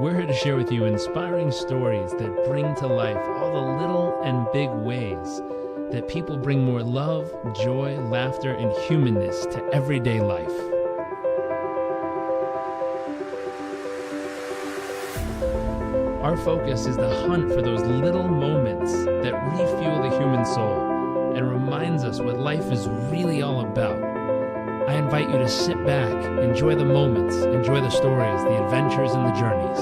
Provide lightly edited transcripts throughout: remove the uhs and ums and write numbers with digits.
We're here to share with you inspiring stories that bring to life all the little and big ways that people bring more love, joy, laughter, and humanness to everyday life. Our focus is the hunt for those little moments that refuel the human soul and reminds us what life is really all about. I invite you to sit back, enjoy the moments, enjoy the stories, the adventures, and the journeys.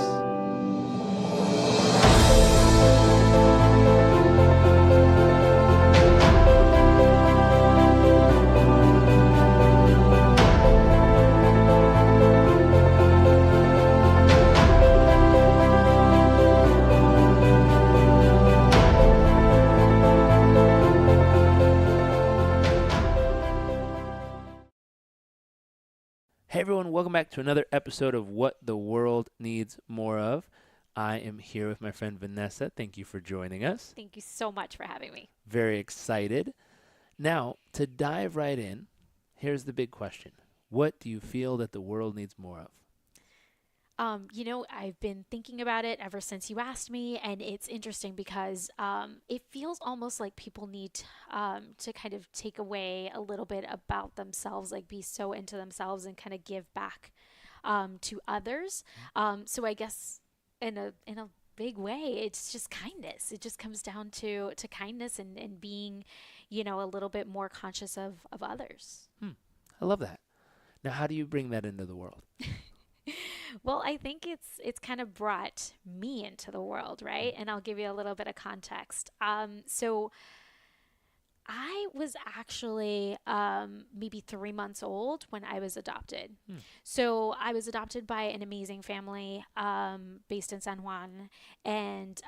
Hey everyone, welcome back to another episode of What the World Needs More Of. I am here with my friend Vanessa. Thank you for joining us. Thank you so much for having me. Very excited. Now, to dive right in, here's the big question. What do you feel that the world needs more of? I've been thinking about it ever since you asked me, and it's interesting because it feels almost like people need to kind of take away a little bit about themselves, like be so into themselves and kind of give back to others. So I guess in a big way, it's just kindness. It just comes down to kindness and being, a little bit more conscious of others. I love that. Now, how do you bring that into the world? Well, I think it's kind of brought me into the world, right? And I'll give you a little bit of context. So I was actually maybe 3 months old when I was adopted. So I was adopted by an amazing family based in San Juan. And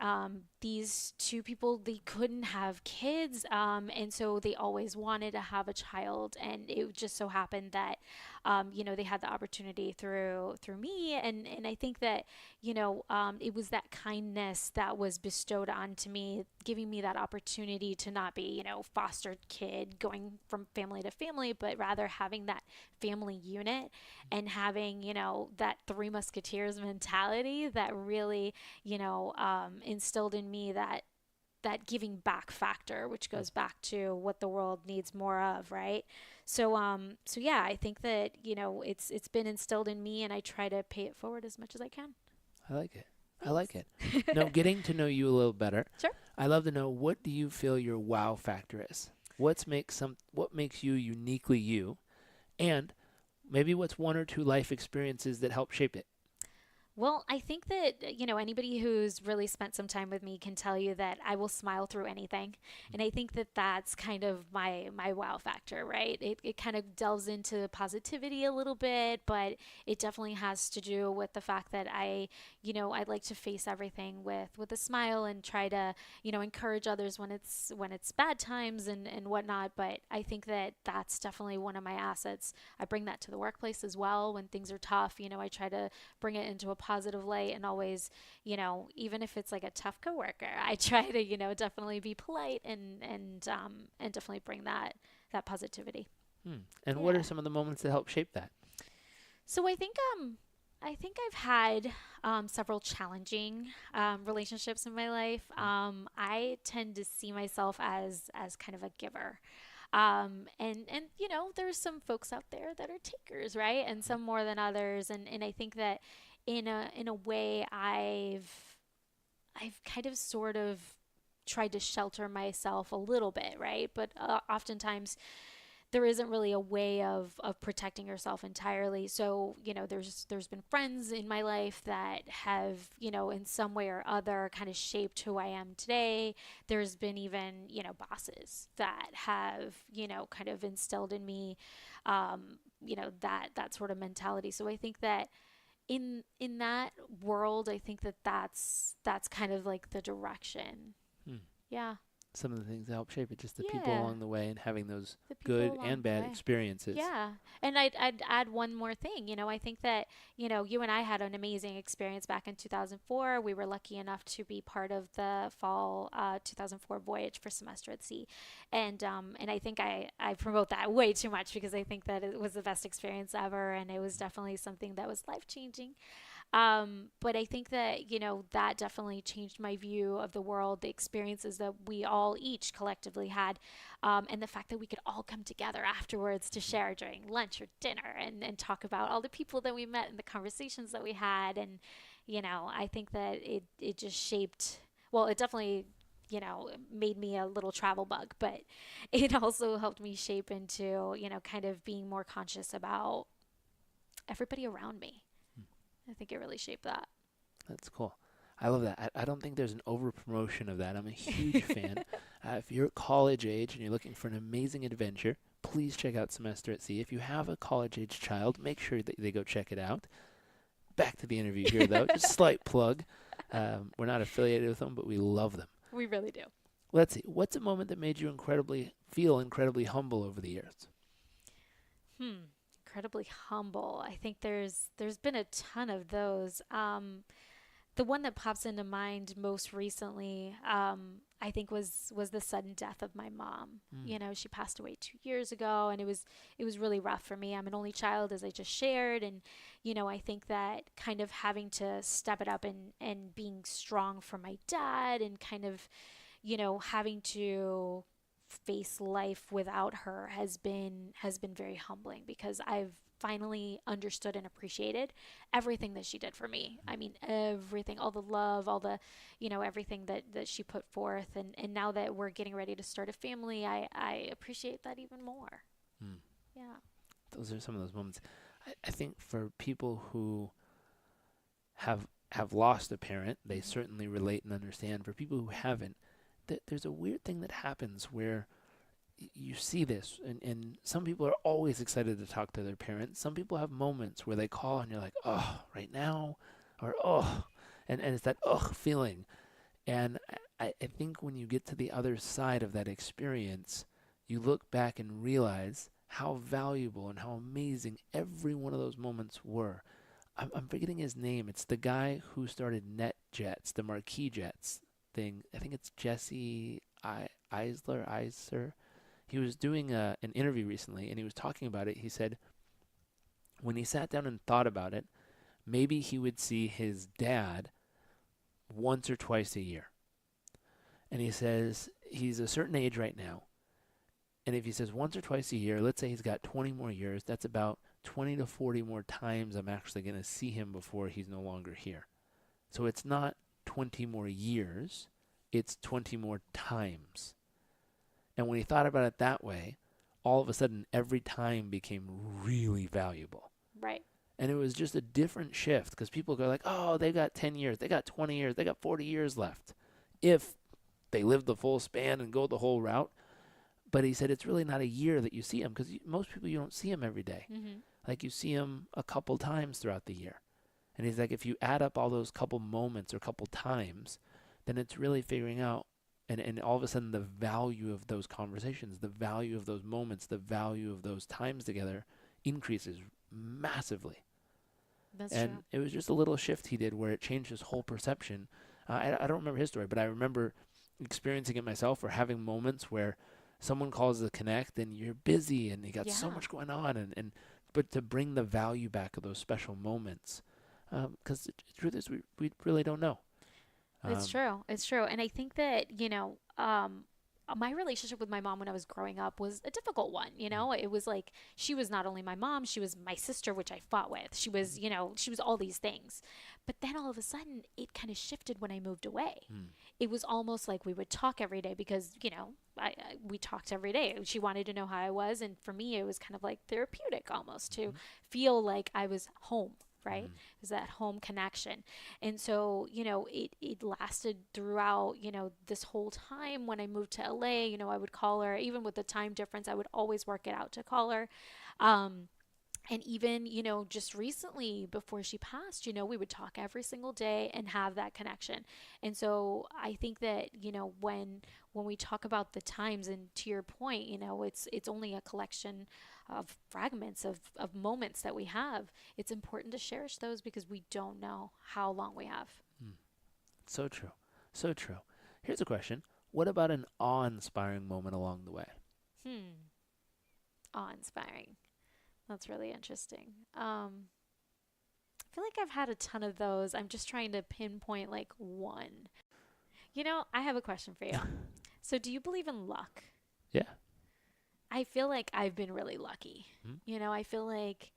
these two people, they couldn't have kids. And so they always wanted to have a child. And it just so happened that, they had the opportunity through me. And I think that, it was that kindness that was bestowed onto me, giving me that opportunity to not be, foster kid going from family to family, but rather having that family unit and having, that Three Musketeers mentality that really, instilled in me that giving back factor, which goes back to what the world needs more of, right? So yeah, I think that, it's been instilled in me, and I try to pay it forward as much as I can. I like it. Thanks. I like it. Now, getting to know you a little better. Sure. I love to know, what do you feel your wow factor is? What makes you uniquely you? And maybe what's one or two life experiences that help shape it? Well, I think that, anybody who's really spent some time with me can tell you that I will smile through anything. And I think that that's kind of my wow factor, right? It kind of delves into positivity a little bit, but it definitely has to do with the fact that I like to face everything with a smile and try to, encourage others when it's bad times and whatnot. But I think that that's definitely one of my assets. I bring that to the workplace as well. When things are tough, I try to bring it into a positive light, and always, even if it's like a tough coworker, I try to, definitely be polite and definitely bring that positivity. And what are some of the moments that help shape that? So I think I've had several challenging relationships in my life. I tend to see myself as kind of a giver. And there's some folks out there that are takers, right? And some more than others. And I think that in a way I've kind of sort of tried to shelter myself a little bit, right? But oftentimes there isn't really a way of protecting yourself entirely. So, there's been friends in my life that have, in some way or other kind of shaped who I am today. There's been even, bosses that have, kind of instilled in me, that sort of mentality. So I think that in that world, I think that that's kind of like the direction. Yeah. Some of the things that help shape it, just the Yeah. people along the way and having those The people good along and the bad way. experiences. Yeah. And I'd add one more thing. I think that, you and I had an amazing experience back in 2004. We were lucky enough to be part of the fall 2004 voyage for Semester at Sea. And I think I promote that way too much because I think that it was the best experience ever. And it was definitely something that was life-changing. But I think that, that definitely changed my view of the world, the experiences that we all each collectively had, and the fact that we could all come together afterwards to share during lunch or dinner and talk about all the people that we met and the conversations that we had. And, I think that it just shaped, well, it definitely, made me a little travel bug, but it also helped me shape into, kind of being more conscious about everybody around me. I think it really shaped that. That's cool. I love that. I don't think there's an over promotion of that. I'm a huge fan. If you're college age and you're looking for an amazing adventure, please check out Semester at Sea. If you have a college age child, make sure that they go check it out. Back to the interview here, though. Just slight plug. We're not affiliated with them, but we love them. We really do. Let's see. What's a moment that made you feel incredibly humble over the years? Incredibly humble. I think there's been a ton of those. The one that pops into mind most recently, I think was the sudden death of my mom. She passed away 2 years ago, and it was really rough for me. I'm an only child, as I just shared, and I think that kind of having to step it up and being strong for my dad, and kind of having to face life without her has been very humbling, because I've finally understood and appreciated everything that she did for me. I mean, everything, all the love, all the, everything that she put forth. And now that we're getting ready to start a family, I appreciate that even more. Yeah. Those are some of those moments. I think for people who have lost a parent, they certainly relate and understand. For people who haven't, there's a weird thing that happens where you see this, and some people are always excited to talk to their parents. Some people have moments where they call and you're like, oh, right now, or oh, and it's that feeling. And I think when you get to the other side of that experience, you look back and realize how valuable and how amazing every one of those moments were. I'm forgetting his name. It's the guy who started NetJets, the Marquis Jets thing. I think it's Jesse Iser. He was doing an interview recently, and he was talking about it. He said when he sat down and thought about it, maybe he would see his dad once or twice a year. And he says he's a certain age right now. And if he says once or twice a year, let's say he's got 20 more years, that's about 20 to 40 more times I'm actually going to see him before he's no longer here. So it's not 20 more years, it's 20 more times. And when he thought about it that way, all of a sudden every time became really valuable. Right. And it was just a different shift, because people go like, oh, they got 10 years, they got 20 years, they got 40 years left, if they live the full span and go the whole route. But he said it's really not a year that you see him, because most people, you don't see him every day. Like, you see him a couple times throughout the year. And he's like, if you add up all those couple moments or couple times, then it's really figuring out, and all of a sudden the value of those conversations, the value of those moments, the value of those times together increases massively. That's and true. It was just a little shift he did where it changed his whole perception. I don't remember his story, but I remember experiencing it myself, or having moments where someone calls to connect and you're busy and you got so much going on, but to bring the value back of those special moments, because the truth is we really don't know. It's true. It's true. And I think that, my relationship with my mom when I was growing up was a difficult one. It was like, she was not only my mom, she was my sister, which I fought with. She was, she was all these things. But then all of a sudden, it kind of shifted when I moved away. It was almost like we would talk every day because, we talked every day. She wanted to know how I was. And for me, it was kind of like therapeutic almost to feel like I was home. Right? Is that home connection. And so, it lasted throughout, this whole time. When I moved to LA, I would call her, even with the time difference, I would always work it out to call her. And even, just recently before she passed, we would talk every single day and have that connection. And so I think that, when we talk about the times, and to your point, it's only a collection of fragments of moments that we have. It's important to cherish those, because we don't know how long we have. So true. So true. Here's a question. What about an awe-inspiring moment along the way? Awe-inspiring. That's really interesting. I feel like I've had a ton of those. I'm just trying to pinpoint like one. I have a question for you. So, do you believe in luck? Yeah. I feel like I've been really lucky. Mhm. I feel like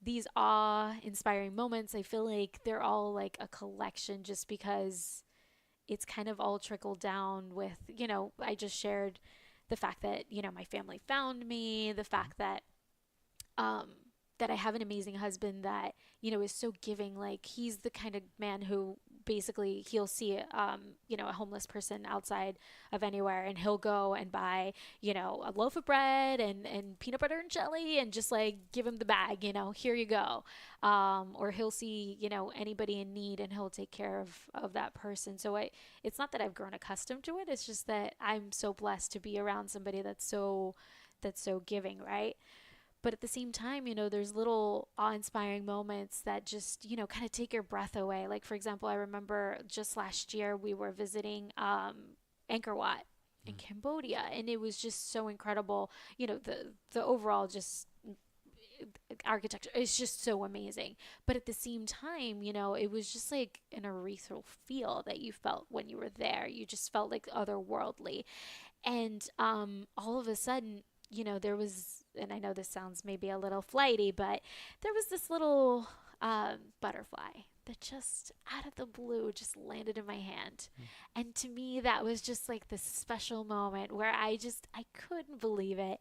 these awe-inspiring moments, I feel like they're all like a collection just because it's kind of all trickled down with, I just shared the fact that, my family found me, the fact um, that I have an amazing husband that, is so giving. Like he's the kind of man who basically he'll see, a homeless person outside of anywhere and he'll go and buy, a loaf of bread and peanut butter and jelly and just like give him the bag, here you go. Or he'll see, anybody in need and he'll take care of that person. So it's not that I've grown accustomed to it. It's just that I'm so blessed to be around somebody that's so giving, right? But at the same time, there's little awe-inspiring moments that just, kind of take your breath away. Like, for example, I remember just last year we were visiting Angkor Wat in Cambodia, and it was just so incredible. The overall just architecture is just so amazing. But at the same time, it was just like an ethereal feel that you felt when you were there. You just felt like otherworldly. And all of a sudden, there was, and I know this sounds maybe a little flighty, but there was this little butterfly that just out of the blue just landed in my hand. And to me, that was just like this special moment where I couldn't believe it.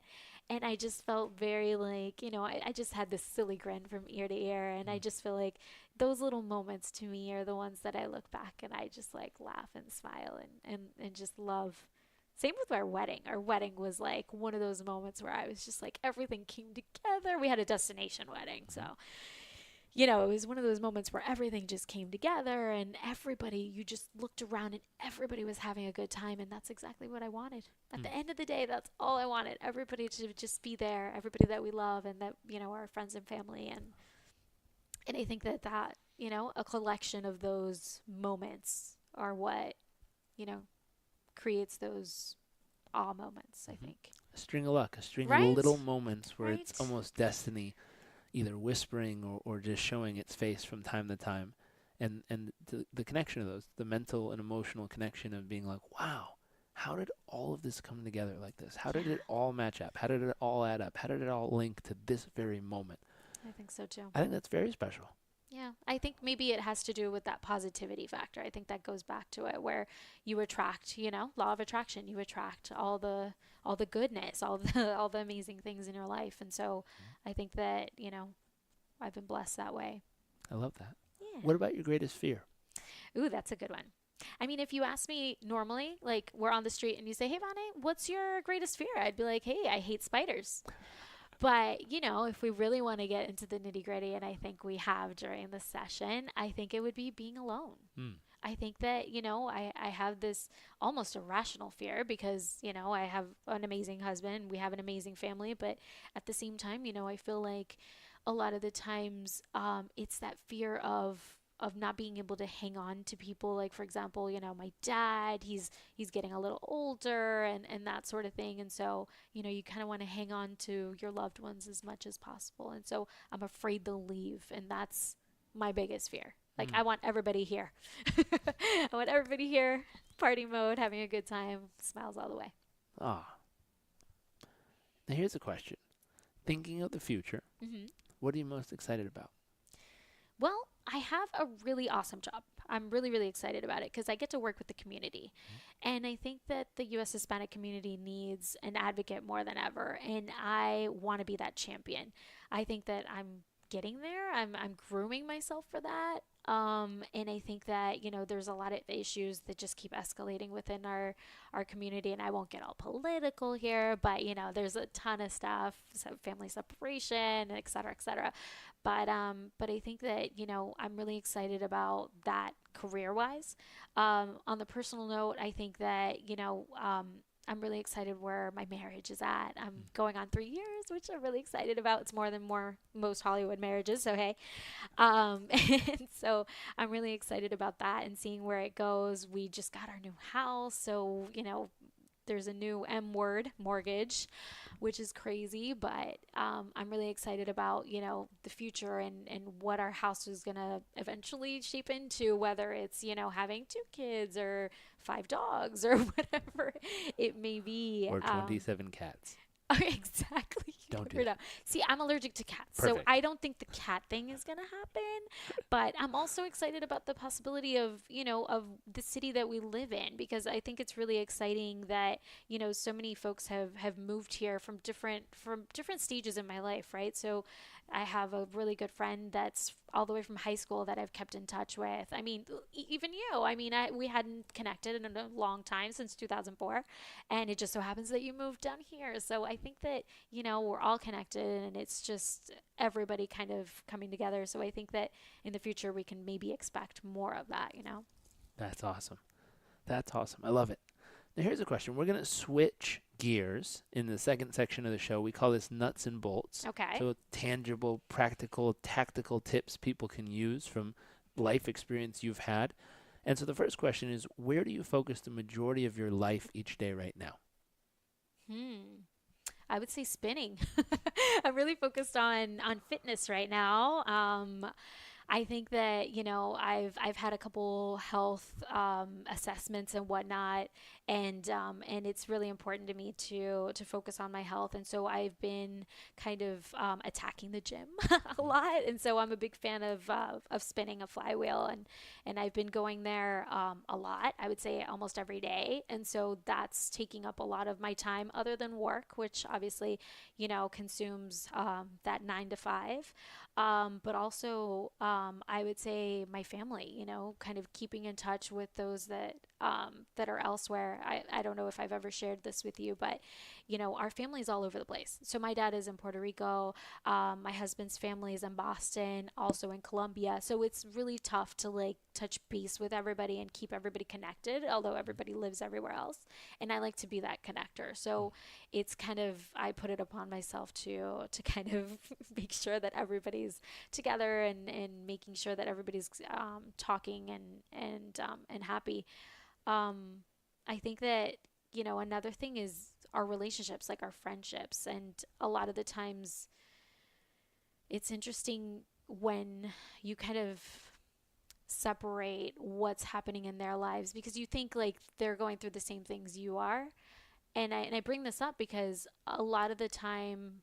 And I just felt very like, I just had this silly grin from ear to ear. And I just feel like those little moments to me are the ones that I look back and I just like laugh and smile and just love. Same with our wedding. Our wedding was like one of those moments where I was just like, everything came together. We had a destination wedding. So, it was one of those moments where everything just came together and you just looked around and everybody was having a good time. And that's exactly what I wanted. At the end of the day, that's all I wanted. Everybody to just be there, everybody that we love and that, our friends and family. And I think that, a collection of those moments are what, creates those awe moments, I think. A string of luck, a string Right? of little moments where it's Right? almost destiny, either whispering or just showing its face from time to time. And the connection of those, the mental and emotional connection of being like, wow, how did all of this come together like this? How did it all match up? How did it all add up? How did it all link to this very moment? I think so too. I think that's very special. Yeah, I think maybe it has to do with that positivity factor. I think that goes back to it where you attract, law of attraction. You attract all the goodness, all the amazing things in your life. And so I think that, I've been blessed that way. I love that. Yeah. What about your greatest fear? Ooh, that's a good one. I mean, if you ask me normally, like we're on the street and you say, "Hey, Vane, what's your greatest fear?" I'd be like, "Hey, I hate spiders." But, if we really want to get into the nitty gritty, and I think we have during the session, I think it would be being alone. I think that, I have this almost irrational fear because, I have an amazing husband, we have an amazing family, but at the same time, I feel like a lot of the times it's that fear of not being able to hang on to people. Like, for example, my dad, he's getting a little older and that sort of thing. And so, you kind of want to hang on to your loved ones as much as possible. And so I'm afraid they'll leave. And that's my biggest fear. Like, I want everybody here. I want everybody here, party mode, having a good time, smiles all the way. Ah. Now here's a question. Thinking of the future, what are you most excited about? Well, I have a really awesome job. I'm really, really excited about it because I get to work with the community. And I think that the U.S. Hispanic community needs an advocate more than ever. And I want to be that champion. I think that I'm getting there. I'm grooming myself for that. And I think that, there's a lot of issues that just keep escalating within our community. And I won't get all political here, but, there's a ton of stuff, family separation, et cetera, et cetera. But I think that, I'm really excited about that career-wise. On the personal note, I think that, I'm really excited where my marriage is at. I'm going on 3 years, which I'm really excited about. It's more than most Hollywood marriages, so hey. And so I'm really excited about that and seeing where it goes. We just got our new house, so, there's a new M word, mortgage, which is crazy, but I'm really excited about, the future and what our house is going to eventually shape into, whether it's, having 2 kids or 5 dogs or whatever it may be. Or 27 cats. Exactly. You Don't do never that. know. See, I'm allergic to cats, so Perfect. I don't think the cat thing is gonna happen. But I'm also excited about the possibility of, of the city that we live in, because I think it's really exciting that, so many folks have moved here from different stages in my life, right? So I have a really good friend that's all the way from high school that I've kept in touch with. I mean, even you. I mean, we hadn't connected in a long time, since 2004, and it just so happens that you moved down here. So I think that, we're all connected, and it's just everybody kind of coming together. So I think that in the future we can maybe expect more of that. That's awesome. That's awesome. I love it. Now, here's a question. We're going to switch gears in the second section of the show. We call this nuts and bolts. Okay. So tangible, practical, tactical tips people can use from life experience you've had. And so the first question is, where do you focus the majority of your life each day right now? I would say spinning. I'm really focused on fitness right now. I think that, I've had a couple health assessments and whatnot, and it's really important to me to focus on my health. And so I've been kind of attacking the gym a lot, and so I'm a big fan of spinning a flywheel, and I've been going there a lot. I would say almost every day, and so that's taking up a lot of my time, other than work, which obviously consumes that 9 to 5. But also, I would say my family, kind of keeping in touch with those that are elsewhere. I don't know if I've ever shared this with you, but, our family is all over the place. So my dad is in Puerto Rico. My husband's family is in Boston, also in Colombia. So it's really tough to like touch base with everybody and keep everybody connected, although everybody lives everywhere else. And I like to be that connector. So it's kind of, I put it upon myself to kind of make sure that everybody's together, and making sure that everybody's talking and happy. I think that, another thing is our relationships, like our friendships. And a lot of the times it's interesting when you kind of separate what's happening in their lives, because you think like they're going through the same things you are. And I bring this up because a lot of the time,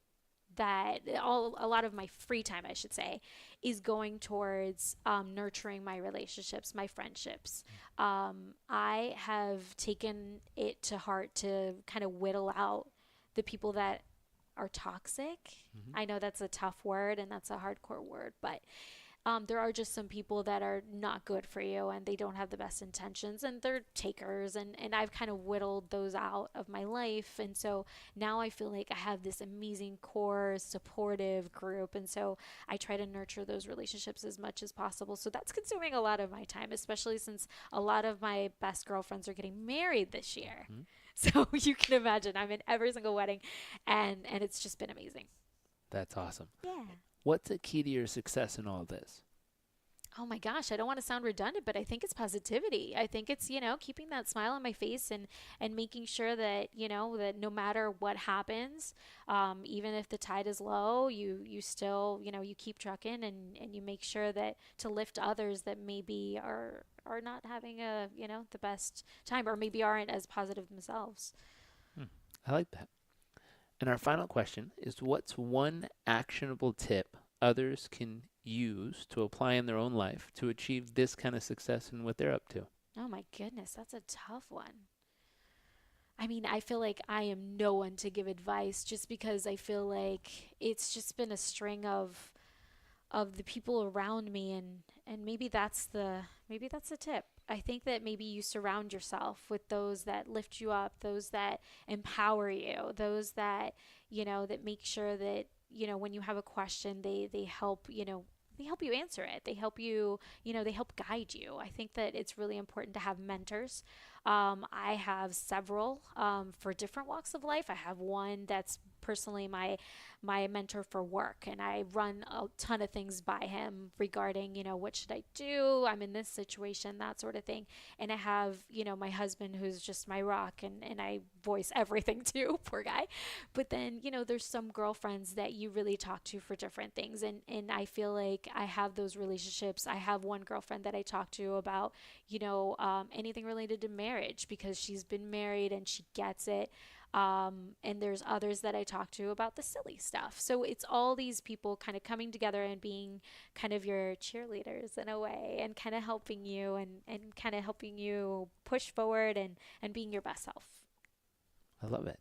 a lot of my free time, I should say, is going towards nurturing my relationships, my friendships. I have taken it to heart to kind of whittle out the people that are toxic. I know that's a tough word and that's a hardcore word, but there are just some people that are not good for you, and they don't have the best intentions, and they're takers, and I've kind of whittled those out of my life. And so now I feel like I have this amazing core supportive group, and so I try to nurture those relationships as much as possible. So that's consuming a lot of my time, especially since a lot of my best girlfriends are getting married this year. So you can imagine I'm in every single wedding, and it's just been amazing. That's awesome. Yeah. What's the key to your success in all this? Oh my gosh, I don't want to sound redundant, but I think it's positivity. I think it's, keeping that smile on my face, and making sure that, that no matter what happens, even if the tide is low, you still, you keep trucking, and you make sure that to lift others that maybe are not having the best time, or maybe aren't as positive themselves. I like that. And our final question is, what's one actionable tip others can use to apply in their own life to achieve this kind of success in what they're up to? Oh my goodness, that's a tough one. I mean, I feel like I am no one to give advice, just because I feel like it's just been a string of the people around me, and maybe that's the tip. I think that maybe you surround yourself with those that lift you up, those that empower you, those that, that make sure that, when you have a question, they help, they help you answer it. They help you, they help guide you. I think that it's really important to have mentors, I have several for different walks of life. I have one that's personally my mentor for work, and I run a ton of things by him regarding, what should I do? I'm in this situation, that sort of thing. And I have, my husband who's just my rock, and I voice everything to, poor guy. But then, there's some girlfriends that you really talk to for different things. And I feel like I have those relationships. I have one girlfriend that I talk to about, anything related to marriage because she's been married and she gets it. And there's others that I talk to about the silly stuff. So it's all these people kind of coming together and being kind of your cheerleaders in a way, and kind of helping you, and kind of helping you push forward, and being your best self. I love it.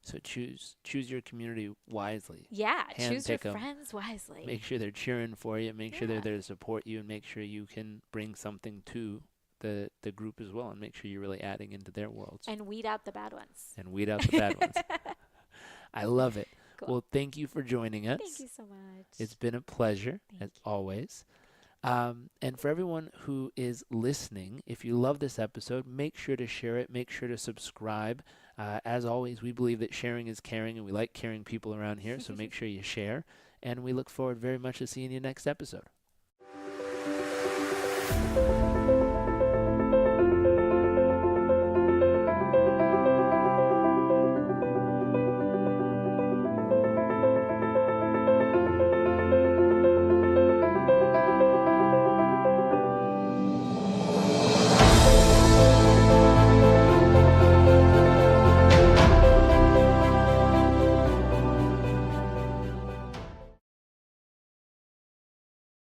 So choose your community wisely. Yeah, choose your Handpick 'em. friends wisely. Make sure they're cheering for you. Make sure they're Yeah. there to support you, and make sure you can bring something to the group as well, and make sure you're really adding into their worlds. And weed out the bad ones. And weed out the bad ones. I love it. Cool. Well, thank you for joining us. Thank you so much. It's been a pleasure, Thank as you. always. And for everyone who is listening, if you love this episode, make sure to share it. Make sure to subscribe. As always, we believe that sharing is caring, and we like caring people around here, so make sure you share. And we look forward very much to seeing you next episode.